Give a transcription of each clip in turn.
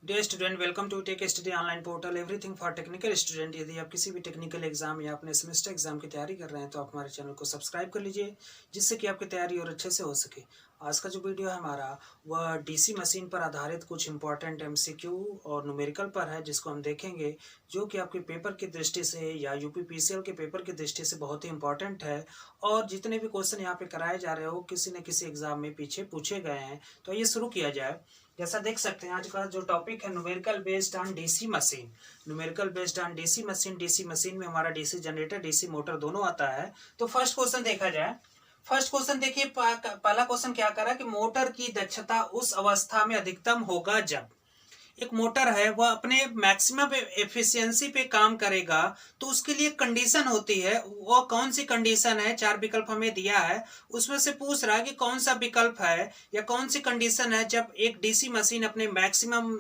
Dear student, welcome to tech study online portal everything for technical student. यदि आप किसी भी टेक्निकल एग्जाम या अपने सेमेस्टर एग्जाम की तैयारी कर रहे हैं तो आप हमारे चैनल को सब्सक्राइब कर लीजिए, जिससे कि आपकी तैयारी और अच्छे से हो सके। आज का जो वीडियो है हमारा वह डीसी मशीन पर आधारित कुछ इंपॉर्टेंट एमसीक्यू और न्यूमेरिकल पर है, जिसको हम देखेंगे, जो कि आपके पेपर की दृष्टि से या यूपीपीसीएल के पेपर की दृष्टि से बहुत ही इंपॉर्टेंट है। और जितने भी क्वेश्चन यहाँ पे कराए जा रहे हो किसी न किसी एग्जाम में पीछे पूछे गए हैं। तो ये शुरू किया जाए। जैसा देख सकते हैं, आज का जो टॉपिक है numerical based on DC machine. Numerical based on DC machine. DC machine में हमारा डीसी जनरेटर, डीसी मोटर दोनों आता है। तो फर्स्ट क्वेश्चन देखा जाए। फर्स्ट क्वेश्चन देखिए, पहला क्वेश्चन क्या करा कि मोटर की दक्षता उस अवस्था में अधिकतम होगा जब एक मोटर है वह अपने मैक्सिमम एफिशिएंसी पे काम करेगा। तो उसके लिए कंडीशन होती है, वो कौन सी कंडीशन है? चार विकल्प हमें दिया है, उसमें से पूछ रहा है कि कौन सा विकल्प है या कौन सी कंडीशन है जब एक डीसी मशीन अपने मैक्सिमम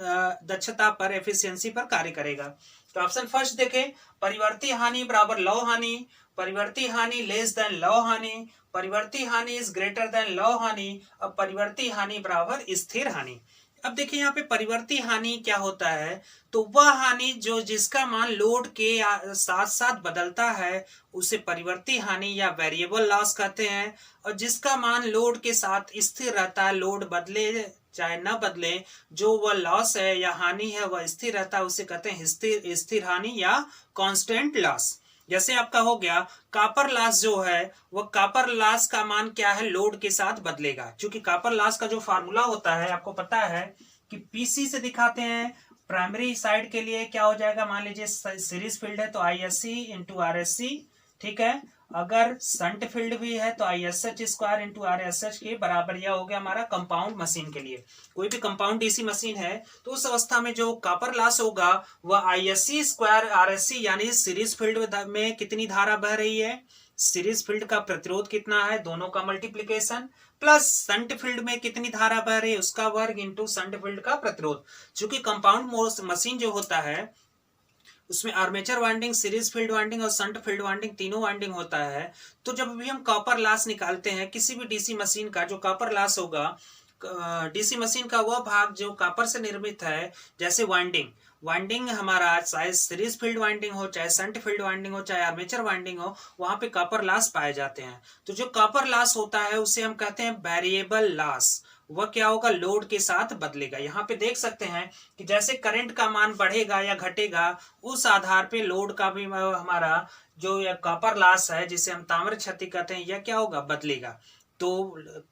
दक्षता पर, एफिशिएंसी पर कार्य करेगा। तो ऑप्शन फर्स्ट देखें, परिवर्ती हानि बराबर लौ हानि, परिवर्ती हानि लेस देन लौ हानि, परिवर्ती हानि इज ग्रेटर देन लौ हानि, और परिवर्ती हानि बराबर स्थिर हानि। अब देखिए यहाँ पे परिवर्ती हानि क्या होता है, तो वह हानि जो जिसका मान लोड के साथ साथ बदलता है उसे परिवर्ती हानि या वेरिएबल लॉस कहते हैं। और जिसका मान लोड के साथ स्थिर रहता है, लोड बदले चाहे न बदले, जो वह लॉस है या हानि है वह स्थिर रहता है, उसे कहते हैं स्थिर हानि या कांस्टेंट लॉस। जैसे आपका हो गया कापर लॉस, जो है वह कापर लॉस का मान क्या है, लोड के साथ बदलेगा। क्योंकि कापर लॉस का जो फार्मूला होता है आपको पता है कि पीसी से दिखाते हैं। प्राइमरी साइड के लिए क्या हो जाएगा, मान लीजिए सीरीज फील्ड है तो आईएससी इंटू आरएससी, ठीक है। अगर संट फील्ड भी है तो I S H square into R S H के बराबर। यह हो गया हमारा कंपाउंड मशीन के लिए। कोई भी कंपाउंड डीसी मशीन है तो उस अवस्था में जो कॉपर लॉस होगा वह I S C square R S C, यानी सीरीज फील्ड में कितनी धारा बह रही है, सीरीज फील्ड का प्रतिरोध कितना है, दोनों का मल्टीप्लीकेशन, प्लस संट फील्ड में कितनी धारा बह रही है उसका वर्ग इंटू संट फील्ड का प्रतिरोध। चूंकि कंपाउंड मशीन जो होता है उसमें armature winding, series field winding और शंट फील्ड वाइंडिंग तीनों वाइंडिंग होता है। तो जब भी हम कॉपर लॉस निकालते हैं किसी भी डीसी मशीन का, जो कॉपर लॉस होगा डीसी मशीन का वह भाग जो कॉपर से निर्मित है, जैसे वाइंडिंग वाइंडिंग हमारा चाहे सीरीज फील्ड वाइंडिंग हो, चाहे शंट फील्ड वाइंडिंग हो, चाहे आर्मेचर वाइंडिंग हो, वहां पे कॉपर लॉस पाए जाते हैं। तो जो कॉपर लॉस होता है उसे हम कहते हैं वेरिएबल लॉस। वह क्या होगा, लोड के साथ बदलेगा। यहाँ पे देख सकते हैं कि जैसे करंट का मान बढ़ेगा या घटेगा उस आधार पे लोड का भी हमारा जो कॉपर लॉस है, जिसे हम ताम्र क्षति कहते हैं, यह क्या होगा, बदलेगा। तो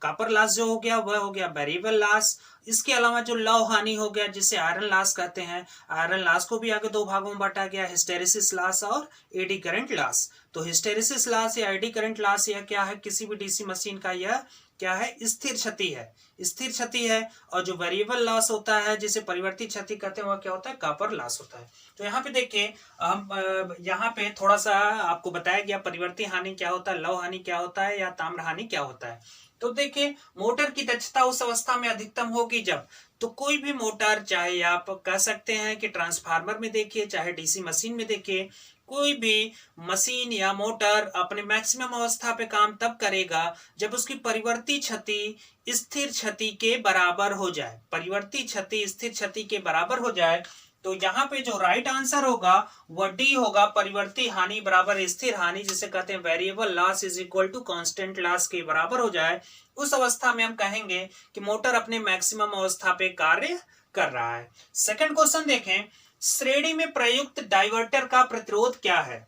कॉपर लॉस जो हो गया वह हो गया वेरिएबल लॉस। इसके अलावा जो लौ हानि हो गया जिसे आयरन लॉस कहते हैं, आयरन लॉस को भी आगे दो भागों में बांटा गया, हिस्टेरिसिस लॉस और एडी करंट लॉस। तो हिस्टेरिसिस लॉस या एडी करंट लॉस यह क्या है, किसी भी डीसी मशीन का यह क्या है, स्थिर क्षति है, स्थिर क्षति है। और जो वेरिएबल लॉस होता है जिसे परिवर्तित क्षति कहते हैं वह क्या होता है, कॉपर लॉस होता है। तो यहाँ पे देखिए हम यहाँ पे थोड़ा सा आपको बताया गया परिवर्ती हानि क्या होता है, लौ हानि क्या होता है या ताम्र हानि क्या होता है। तो देखिए मोटर की दक्षता उस अवस्था में अधिकतम होगी जब, तो कोई भी मोटर, चाहे आप कह सकते हैं कि ट्रांसफार्मर में देखिए चाहे डीसी मशीन में देखिए, कोई भी मशीन या मोटर अपने मैक्सिमम अवस्था पे काम तब करेगा जब उसकी परिवर्ती क्षति स्थिर क्षति के बराबर हो जाए। परिवर्ती क्षति स्थिर क्षति के बराबर हो जाए। तो यहाँ पे जो राइट आंसर होगा वह डी होगा, परिवर्ती हानि बराबर स्थिर हानि, जिसे कहते हैं variable loss is equal to constant loss के बराबर हो जाए। उस अवस्था में हम कहेंगे कि मोटर अपने मैक्सिमम अवस्था पे कार्य कर रहा है। सेकंड क्वेश्चन देखें, श्रेणी में प्रयुक्त डाइवर्टर का प्रतिरोध क्या है।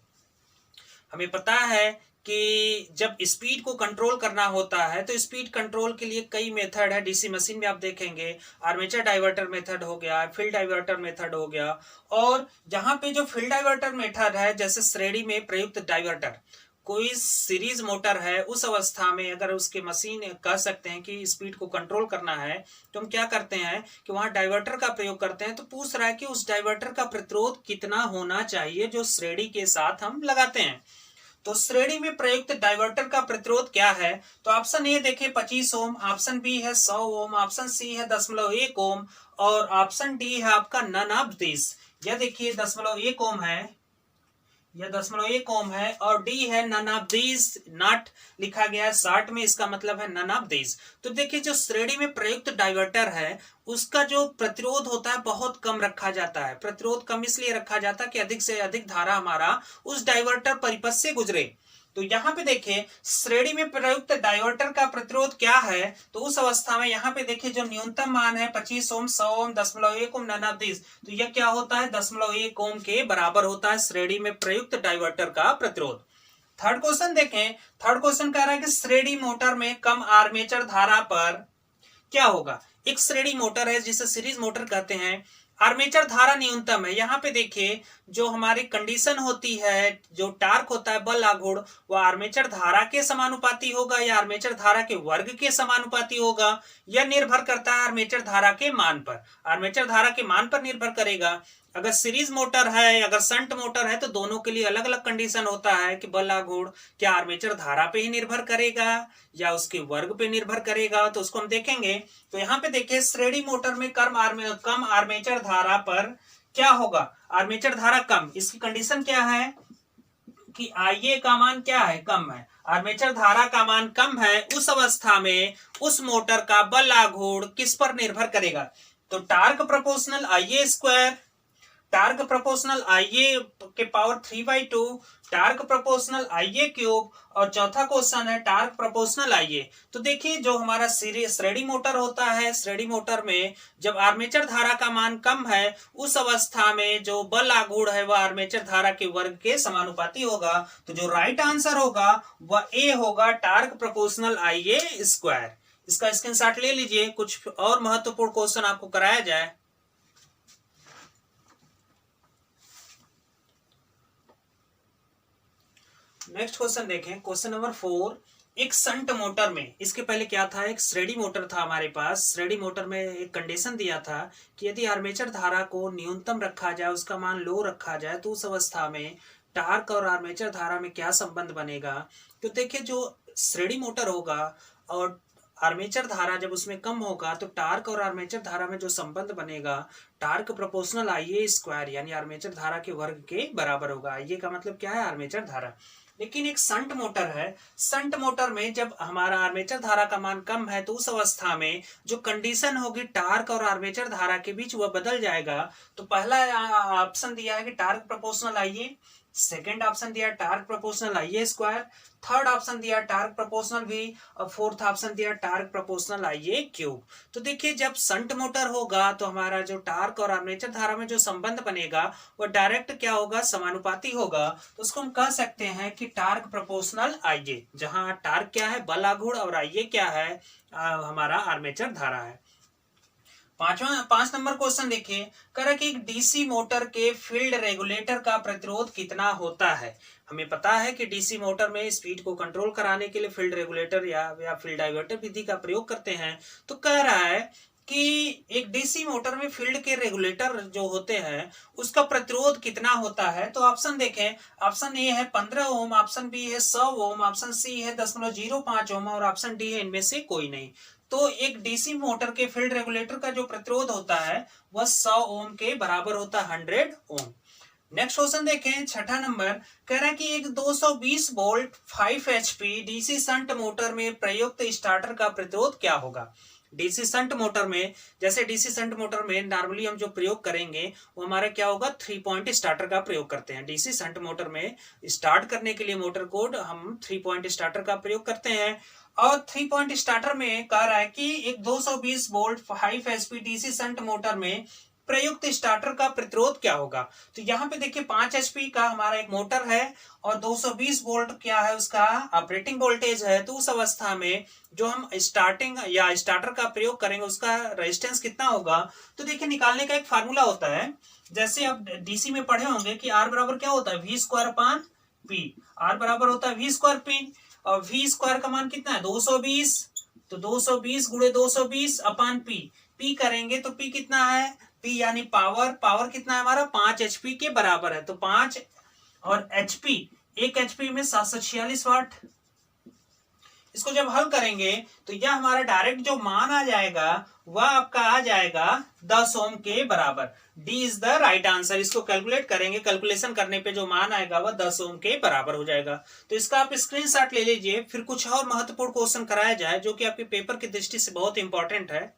हमें पता है कि जब स्पीड को कंट्रोल करना होता है तो स्पीड कंट्रोल के लिए कई मेथड है। डीसी मशीन में आप देखेंगे आर्मेचर डाइवर्टर मेथड हो गया, फील्ड डाइवर्टर मेथड हो गया। और जहां पे जो फील्ड डाइवर्टर मेथड है, जैसे श्रेणी में प्रयुक्त डाइवर्टर, कोई सीरीज मोटर है उस अवस्था में अगर उसके मशीन कह सकते हैं कि स्पीड को कंट्रोल करना है तो हम क्या करते हैं कि वहां डाइवर्टर का प्रयोग करते हैं। तो पूछ रहा है कि उस डाइवर्टर का प्रतिरोध कितना होना चाहिए जो श्रेणी के साथ हम लगाते हैं। तो श्रेणी में प्रयुक्त डाइवर्टर का प्रतिरोध क्या है, तो ऑप्शन ए देखिए 25 ओम, ऑप्शन बी है 100 ओम, ऑप्शन सी है 0.1 ओम, और ऑप्शन डी है आपका नन ऑफ दिस। यह देखिए 0.1 ओम है, यह 0.1 ओम है, और डी है नन ऑफ दीज, नॉट लिखा गया है शॉर्ट में, इसका मतलब है नन ऑफ दीज। तो देखिए जो श्रेणी में प्रयुक्त डाइवर्टर है उसका जो प्रतिरोध होता है बहुत कम रखा जाता है। प्रतिरोध कम इसलिए रखा जाता है कि अधिक से अधिक धारा हमारा उस डाइवर्टर परिपथ से गुजरे। तो यहाँ पे देखिए श्रेणी में प्रयुक्त डाइवर्टर का प्रतिरोध क्या है, तो उस अवस्था में यहाँ पे देखिए जो न्यूनतम मान है 25 ओम, 100 ओम, 0.1 ओम, नन ऑफ दिस, तो यह क्या होता है 0.1 ओम के बराबर होता है श्रेणी में प्रयुक्त डाइवर्टर का प्रतिरोध। थर्ड क्वेश्चन देखें। थर्ड क्वेश्चन कह रहा है कि श्रेणी मोटर में कम आर्मेचर धारा पर क्या होगा। एक श्रेणी मोटर है जिसे सीरीज मोटर कहते हैं, आर्मेचर धारा न्यूनतम है। यहाँ पे देखिए जो हमारी कंडीशन होती है, जो टार्क होता है बल आघूर्ण, वह आर्मेचर धारा के समानुपाती होगा या आर्मेचर धारा के वर्ग के समानुपाती होगा। यह निर्भर करता है आर्मेचर धारा के मान पर। आर्मेचर धारा के मान पर निर्भर करेगा। अगर सीरीज मोटर है, अगर शंट मोटर है, तो दोनों के लिए अलग अलग कंडीशन होता है कि बल आघूर्ण क्या आर्मेचर धारा पे ही निर्भर करेगा या उसके वर्ग पे निर्भर करेगा, तो उसको हम देखेंगे। तो यहाँ पे देखिए श्रेणी मोटर में कम आर्मेचर धारा पर क्या होगा, आर्मेचर धारा कम, इसकी कंडीशन क्या है कि आईए का मान क्या है, कम है, आर्मेचर धारा का मान कम है। उस अवस्था में उस मोटर का बल आघूर्ण किस पर निर्भर करेगा, तो टार्क प्रोपोर्शनल आईए स्क्वायर, टार्क प्रोपोर्शनल आईए के पावर 3/2, टार्क प्रोपोर्शनल आईए क्यूब, और चौथा क्वेश्चन है टार्क प्रोपोर्शनल आईए। तो देखिए जो हमारा श्रेणी मोटर होता है, श्रेणी मोटर में जब आर्मेचर धारा का मान कम है उस अवस्था में जो बल आघूर्ण है वह आर्मेचर धारा के वर्ग के समानुपाती होगा। तो जो राइट आंसर होगा वह ए होगा, टार्क प्रोपोर्शनल आईए स्क्वायर। इसका स्क्रीनशॉट ले लीजिए। कुछ और महत्वपूर्ण क्वेश्चन आपको कराया जाए। नेक्स्ट क्वेश्चन देखें, क्वेश्चन नंबर 4। एक शंट मोटर में, इसके पहले क्या था, एक श्रेणी मोटर था हमारे पास। श्रेणी मोटर में एक कंडीशन दिया था कि यदि आर्मेचर धारा को न्यूनतम रखा जाए, उसका मान लो रखा जाए, तो उस अवस्था में टार्क और आर्मेचर धारा में क्या संबंध बनेगा। तो देखिए जो श्रेणी मोटर होगा और आर्मेचर धारा जब उसमें कम होगा तो टार्क और आर्मेचर धारा में जो संबंध बनेगा, टार्क प्रोपोर्शनल आईए स्क्वायर, यानी आर्मेचर धारा के वर्ग के बराबर होगा। आईए का मतलब क्या है, आर्मेचर धारा। लेकिन एक शंट मोटर है, शंट मोटर में जब हमारा आर्मेचर धारा का मान कम है तो उस अवस्था में जो कंडीशन होगी टार्क और आर्मेचर धारा के बीच वह बदल जाएगा। तो पहला ऑप्शन दिया है कि टार्क प्रोपोर्शनल आईए, सेकेंड ऑप्शन दिया टार्क प्रोपोर्शनल आईए स्क्वायर, थर्ड ऑप्शन दिया टार्क प्रोपोर्शनल वी, और फोर्थ ऑप्शन दिया टार्क प्रोपोर्शनल आईए क्यूब। तो देखिए जब शंट मोटर होगा तो हमारा जो टार्क और आर्मेचर धारा में जो संबंध बनेगा वो डायरेक्ट क्या होगा, समानुपाती होगा। तो उसको हम कह सकते हैं कि टार्क प्रोपोर्शनल आईए, जहां टार्क क्या है, बल आघूर्ण, और आईए क्या है, हमारा आर्मेचर धारा है। 5 नंबर क्वेश्चन देखिए, कह रहा है कि एक डीसी मोटर के फील्ड रेगुलेटर का प्रतिरोध कितना होता है। हमें पता है कि डीसी मोटर में स्पीड को कंट्रोल कराने के लिए फील्ड रेगुलेटर या फील्ड डाइवर्टर विधि का प्रयोग करते हैं। तो कह रहा है कि एक डीसी मोटर में फील्ड के रेगुलेटर जो होते हैं उसका प्रतिरोध कितना होता है। तो ऑप्शन देखें, ऑप्शन ए है 15 ओम, ऑप्शन बी है 100 ओम, ऑप्शन सी है 0.05 ओम, और ऑप्शन डी है इनमें से कोई नहीं। तो एक डीसी मोटर के फील्ड रेगुलेटर का जो प्रतिरोध होता है वह 100 ओम के बराबर होता है, 100 ओम। नेक्स्ट क्वेश्चन देखें, छठा नंबर, कह रहा है कि एक 220 volt 5 HP DC shunt motor में प्रयुक्त स्टार्टर का प्रतिरोध क्या होगा। डीसी शंट मोटर में, जैसे डीसी शंट मोटर में नॉर्मली हम जो प्रयोग करेंगे वो हमारा क्या होगा, 3 पॉइंट स्टार्टर का प्रयोग करते हैं। डीसी शंट मोटर में स्टार्ट करने के लिए मोटर कोड हम 3 पॉइंट स्टार्टर का प्रयोग करते हैं। और 3 पॉइंट स्टार्टर में कह रहा है कि एक 220 volt 5 HP DC shunt motor में प्रयुक्त स्टार्टर का प्रतिरोध क्या होगा। तो यहाँ पे देखिए 5 एचपी का हमारा एक मोटर है और 220 वोल्ट क्या है, उसका ऑपरेटिंग वोल्टेज है। तो उस अवस्था में जो हम स्टार्टिंग या स्टार्टर का प्रयोग करेंगे उसका रेजिस्टेंस कितना होगा। तो देखिए निकालने का एक फार्मूला होता है, जैसे आप डीसी में पढ़े होंगे कि आर बराबर क्या होता है, V square upon P. R बराबर होता है वी स्क्वायर पी, और वी स्क्वायर का मान कितना है, 220। तो 220 गुणे 220 अपान पी, पी करेंगे तो पी कितना है, पी यानी पावर, पावर कितना है हमारा 5 एचपी के बराबर है। तो 5 और एचपी, 1 एचपी में 746 वाट। इसको जब हल करेंगे तो यह हमारा डायरेक्ट जो मान आ जाएगा वह आपका आ जाएगा 10 ओम के बराबर। D is the right answer. इसको कैलकुलेट करेंगे, कैलकुलेशन करने पे जो मान आएगा वह 10 ओम के बराबर हो जाएगा। तो इसका आप स्क्रीनशॉट ले लीजिए। फिर कुछ और महत्वपूर्ण क्वेश्चन कराया जाए जो कि आपके पेपर की दृष्टि से बहुत इंपॉर्टेंट है।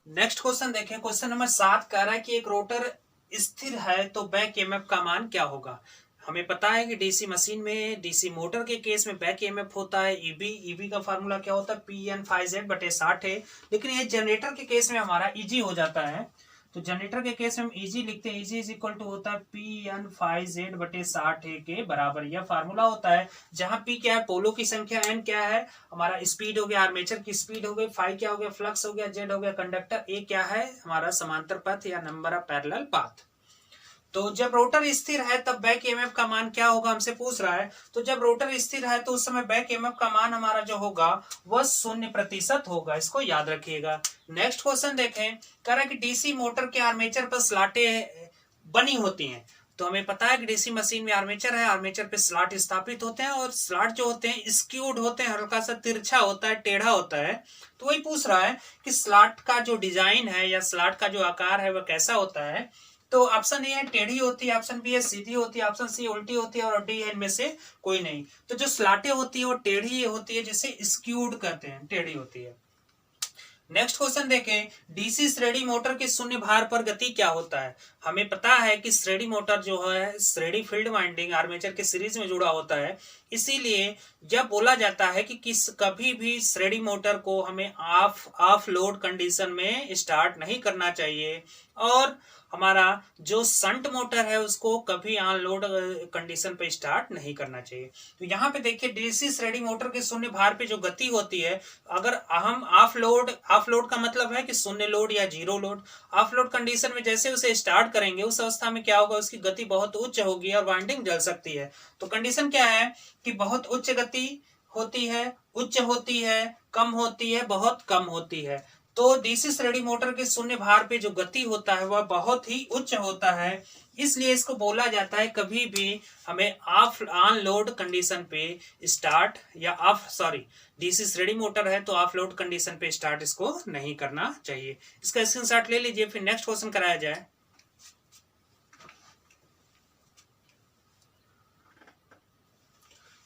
नेक्स्ट क्वेश्चन देखें। क्वेश्चन नंबर 7 कह रहा है कि एक रोटर स्थिर है तो बैक ईएमएफ का मान क्या होगा। हमें पता है कि डीसी मशीन में, डीसी मोटर के केस में बैक ईएमएफ होता है ईबी का फार्मूला क्या होता है, PN5Z/60 है। लेकिन ये जनरेटर के केस में हमारा इजी हो जाता है। तो जनरेटर के केस में हम इजी लिखते हैं, इजी इज इक्वल टू होता है PN5Z/60 के बराबर। यह फार्मूला होता है जहां P क्या है, पोलो की संख्या, N क्या है हमारा स्पीड हो गया, आर्मेचर की स्पीड हो गई, फाई क्या हो गया, फ्लक्स हो गया, Z हो गया कंडक्टर, ए क्या है हमारा समांतर पथ या नंबर ऑफ पैरेलल पाथ। तो जब रोटर स्थिर है तब बैक ईएमएफ का मान क्या होगा हमसे पूछ रहा है। तो जब रोटर स्थिर है तो उस समय बैक ईएमएफ का मान हमारा जो होगा वह 0% होगा। इसको याद रखिएगा। नेक्स्ट क्वेश्चन देखें। कह रहा है कि डीसी मोटर के आर्मेचर पर स्लॉटें बनी होती हैं। तो हमें पता है कि डीसी मशीन में आर्मेचर है, आर्मेचर पे स्लॉट स्थापित होते हैं और स्लॉट जो होते हैं स्क्यूड होते हैं, हल्का सा तिरछा होता है, टेढ़ा होता है। तो वही पूछ रहा है कि स्लॉट का जो डिजाइन है या स्लॉट का जो आकार है वह कैसा होता है। तो ऑप्शन ए है टेढ़ी होती है, ऑप्शन बी है सीधी होती है, ऑप्शन सी उल्टी होती है और डी है इनमें से कोई नहीं। तो जो स्लॉटें होती है वो टेढ़ी होती है, जिसे स्क्यूड कहते हैं, टेढ़ी होती है। नेक्स्ट क्वेश्चन देखें। डीसी श्रेणी मोटर के शून्य भार पर गति क्या होता है। हमें पता है कि श्रेणी मोटर जो है श्रेणी फील्ड वाइंडिंग आर्मेचर के सीरीज में जुड़ा होता है। इसीलिए जब बोला जाता है कि कभी भी श्रेणी मोटर को हमें ऑफ लोड कंडीशन में स्टार्ट नहीं करना चाहिए और हमारा जो शंट मोटर है उसको कभी ऑन लोड कंडीशन पे स्टार्ट नहीं करना चाहिए। तो यहाँ पे देखिए डीसी श्रेणी मोटर के शून्य भार पे जो गति होती है, अगर हम ऑफ लोड का मतलब है कि शून्य लोड या zero load, of load condition में जैसे उसे स्टार्ट करेंगे उस अवस्था में क्या होगा, उसकी गति बहुत उच्च होगी और वाइंडिंग जल सकती है। तो कंडीशन क्या है कि बहुत उच्च गति होती है, उच्च होती है, कम होती है, बहुत कम होती है। तो डीसी श्रेणी मोटर के शून्य भार पे जो गति होता है वह बहुत ही उच्च होता है। इसलिए इसको बोला जाता है कभी भी हमें ऑन लोड कंडीशन पे स्टार्ट या डीसी श्रेणी मोटर है तो ऑफ लोड कंडीशन पे स्टार्ट इसको नहीं करना चाहिए। इसका स्क्रीनशॉट ले लीजिए। फिर नेक्स्ट क्वेश्चन कराया जाए।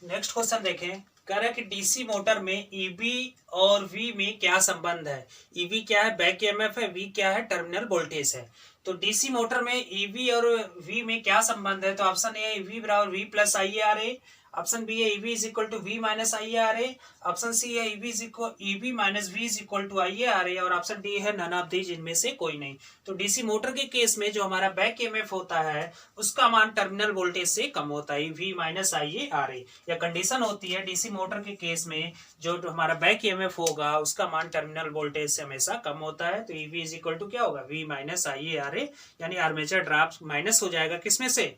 नेक्स्ट क्वेश्चन देखें। कह रहा है कि डीसी मोटर में ईबी और वी में क्या संबंध है। ईबी क्या है, बैक ईएमएफ है, वी क्या है, टर्मिनल वोल्टेज है। तो डीसी मोटर में ईबी और वी में क्या संबंध है। तो ऑप्शन ए है वी बराबर V plus I R A, option B है EB is equal to V minus I R A, option C है EB minus V is equal to I R A और ऑप्शन डी है none of these, इनमें से कोई नहीं। तो DC motor के केस में जो हमारा बैक ईएमएफ होता है उसका मान टर्मिनल वोल्टेज से कम होता है, वी माइनस आई आर ए। या कंडीशन होती है डीसी मोटर के केस में जो हमारा बैक ईएमएफ होगा उसका मान टर्मिनल वोल्टेज से हमेशा कम होता है। तो ईवी इज इक्वल टू क्या होगा, वी माइनस आई आर ए, यानी आर्मेचर ड्रॉप माइनस हो जाएगा किसमें से,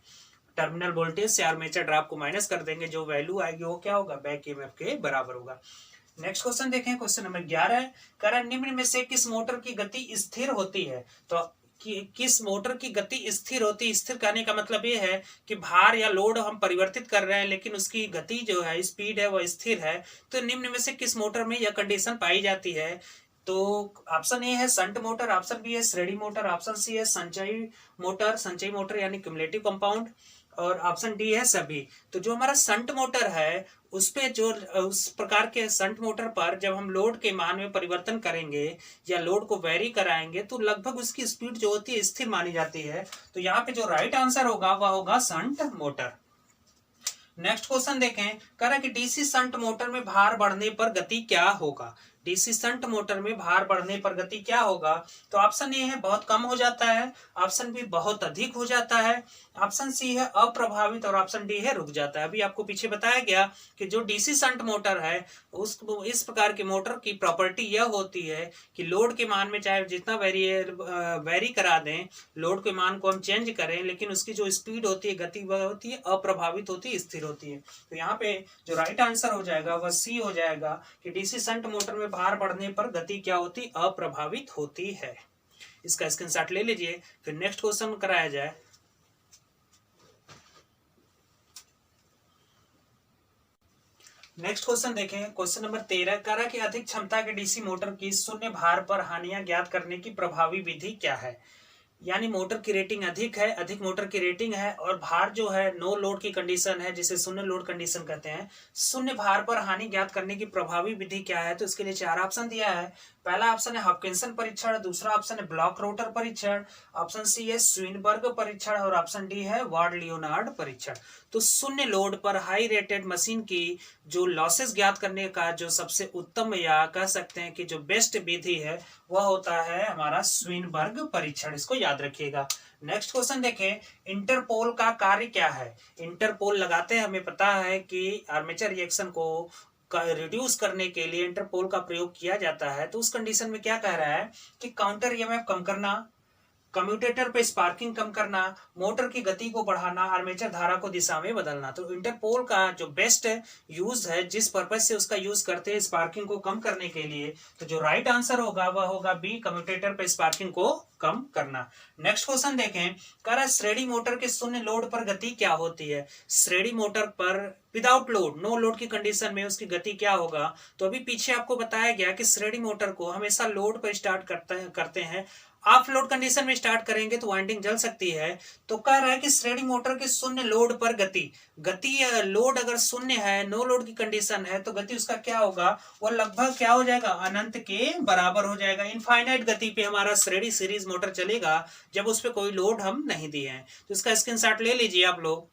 टर्मिनल वोल्टेज से आर्मेचर ड्रॉप को माइनस कर देंगे, जो वैल्यू आएगी वो क्या होगा, बैक ईएमएफ के बराबर होगा। नेक्स्ट क्वेश्चन देखें। क्वेश्चन नंबर 11 है। कह रहा है निम्न में से किस मोटर की गति स्थिर होती है। तो किस मोटर की गति स्थिर होती है। स्थिर कहने का मतलब ये है कि भार या लोड हम परिवर्तित कर रहे हैं लेकिन उसकी गति जो है, स्पीड है, वह स्थिर है। तो निम्न में से किस मोटर में यह कंडीशन पाई जाती है। तो ऑप्शन ए है संट मोटर, ऑप्शन बी है श्रेणी मोटर, ऑप्शन सी है संचयी मोटर यानी क्युमुलेटिव कंपाउंड और ऑप्शन डी है सभी। तो जो हमारा संट मोटर है उस पे जो उस प्रकार के संट मोटर पर जब हम लोड के मान में परिवर्तन करेंगे या लोड को वेरी कराएंगे तो लगभग उसकी स्पीड जो होती है स्थिर मानी जाती है। तो यहाँ पे जो राइट आंसर होगा वह होगा संट मोटर। नेक्स्ट क्वेश्चन देखें। कह रहा है कि डीसी संट मोटर में भार बढ़ने पर गति क्या होगा। डीसी संट मोटर में भार बढ़ने पर गति क्या होगा। तो ऑप्शन ए है बहुत कम हो जाता है, ऑप्शन बी बहुत अधिक हो जाता है, ऑप्शन सी है अप्रभावित और ऑप्शन डी है रुक जाता है। अभी आपको पीछे बताया गया कि जो डीसी संट मोटर है इस प्रकार की मोटर की प्रॉपर्टी यह होती है कि लोड के मान में चाहे जितना वेरी करा दें, लोड के मान को हम चेंज करें, लेकिन उसकी जो स्पीड होती है, गति वह होती है अप्रभावित होती है, स्थिर होती है। तो यहाँ पे जो राइट आंसर हो जाएगा वह सी हो जाएगा कि डीसी संट मोटर में भार बढ़ने पर गति क्या होती, अप्रभावित होती है। इसका स्क्रीनशॉट ले लीजिए। फिर नेक्स्ट क्वेश्चन कराया जाए। नेक्स्ट क्वेश्चन देखें, क्वेश्चन नंबर 13 कह रहा है कि अधिक क्षमता के डीसी मोटर की शून्य भार पर हानियां ज्ञात करने की प्रभावी विधि क्या है। यानी मोटर की रेटिंग अधिक है, अधिक मोटर की रेटिंग है और भार जो है नो लोड की कंडीशन है, जिसे शून्य लोड कंडीशन कहते हैं। शून्य भार पर हानि ज्ञात करने की प्रभावी विधि क्या है, तो इसके लिए 4 ऑप्शन दिया है। पहला ऑप्शन है हॉपकिंसन परीक्षण, दूसरा ऑप्शन है ब्लॉक रोटर परीक्षण, ऑप्शन सी है स्वीनबर्ग परीक्षण और ऑप्शन डी है वार्ड लियोनार्ड परीक्षण। तो शून्य लोड पर हाई रेटेड मशीन की जो लॉसेस ज्ञात करने का जो सबसे उत्तम या कह सकते हैं कि जो बेस्ट विधि है वह होता है हमारा स्वीनबर्ग परीक्षण, इसको याद रखिएगा। नेक्स्ट क्वेश्चन देखें, इंटरपोल का कार्य क्या है। इंटरपोल लगाते हैं, हमें पता है कि आर्मेचर रिएक्शन को रिड्यूस करने के लिए इंटरपोल का प्रयोग किया जाता है। तो उस कंडीशन में क्या कह रहा है कि काउंटर ईएमएफ कम करना, कम्यूटेटर पे स्पार्किंग कम करना, मोटर की गति को बढ़ाना, आर्मेचर धारा को दिशा में बदलना। तो इंटरपोल का जो बेस्ट यूज है, जिस पर्पज से उसका यूज करते हैं स्पार्किंग को कम करने के लिए, तो जो राइट आंसर होगा वह होगा बी, कम्यूटेटर पे स्पार्किंग को कम करना। नेक्स्ट क्वेश्चन देखें, कह रहा है श्रेणी मोटर के शून्य लोड पर गति क्या होती है। श्रेणी मोटर पर विदाउट लोड, नो लोड की कंडीशन में उसकी गति क्या होगा। तो अभी पीछे आपको बताया गया कि श्रेणी मोटर को हमेशा लोड पर स्टार्ट करते हैं। ऑफ लोड कंडीशन में स्टार्ट करेंगे तो वाइंडिंग जल सकती है। तो कह रहा है कि श्रेणी मोटर के शून्य लोड पर गति लोड अगर शून्य है, नो लोड की कंडीशन है, तो गति उसका क्या होगा, वो लगभग क्या हो जाएगा, अनंत के बराबर हो जाएगा। इनफाइनाइट गति पे हमारा श्रेणी सीरीज मोटर चलेगा जब उस पर कोई लोड हम नहीं दिए हैं। तो इसका स्क्रीनशॉट ले लीजिए आप लोग।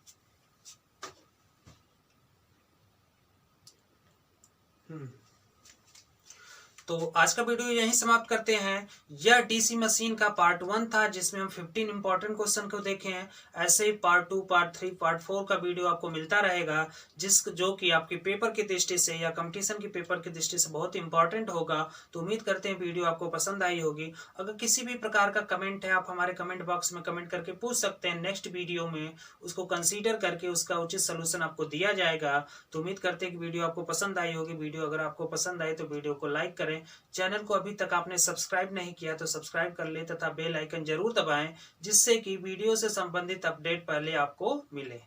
तो आज का वीडियो यहीं समाप्त करते हैं। यह डीसी मशीन का पार्ट 1 था, जिसमें हम 15 इंपॉर्टेंट क्वेश्चन को देखे हैं। ऐसे ही पार्ट 2, पार्ट 3, पार्ट 4 का वीडियो आपको मिलता रहेगा, जो कि आपके पेपर की दृष्टि से या कंपटीशन के पेपर की दृष्टि से बहुत इंपॉर्टेंट होगा। तो उम्मीद करते हैं वीडियो आपको पसंद आई होगी। अगर किसी भी प्रकार का कमेंट है, आप हमारे कमेंट बॉक्स में कमेंट करके पूछ सकते हैं। नेक्स्ट वीडियो में उसको कंसीडर करके उसका उचित सोल्यूशन आपको दिया जाएगा। तो उम्मीद करते हैं कि वीडियो आपको पसंद आई होगी। वीडियो अगर आपको पसंद आए तो वीडियो को लाइक करें। चैनल को अभी तक आपने सब्सक्राइब नहीं किया तो सब्सक्राइब कर ले तथा बेल आइकन जरूर दबाएं, जिससे कि वीडियो से संबंधित अपडेट पहले आपको मिले।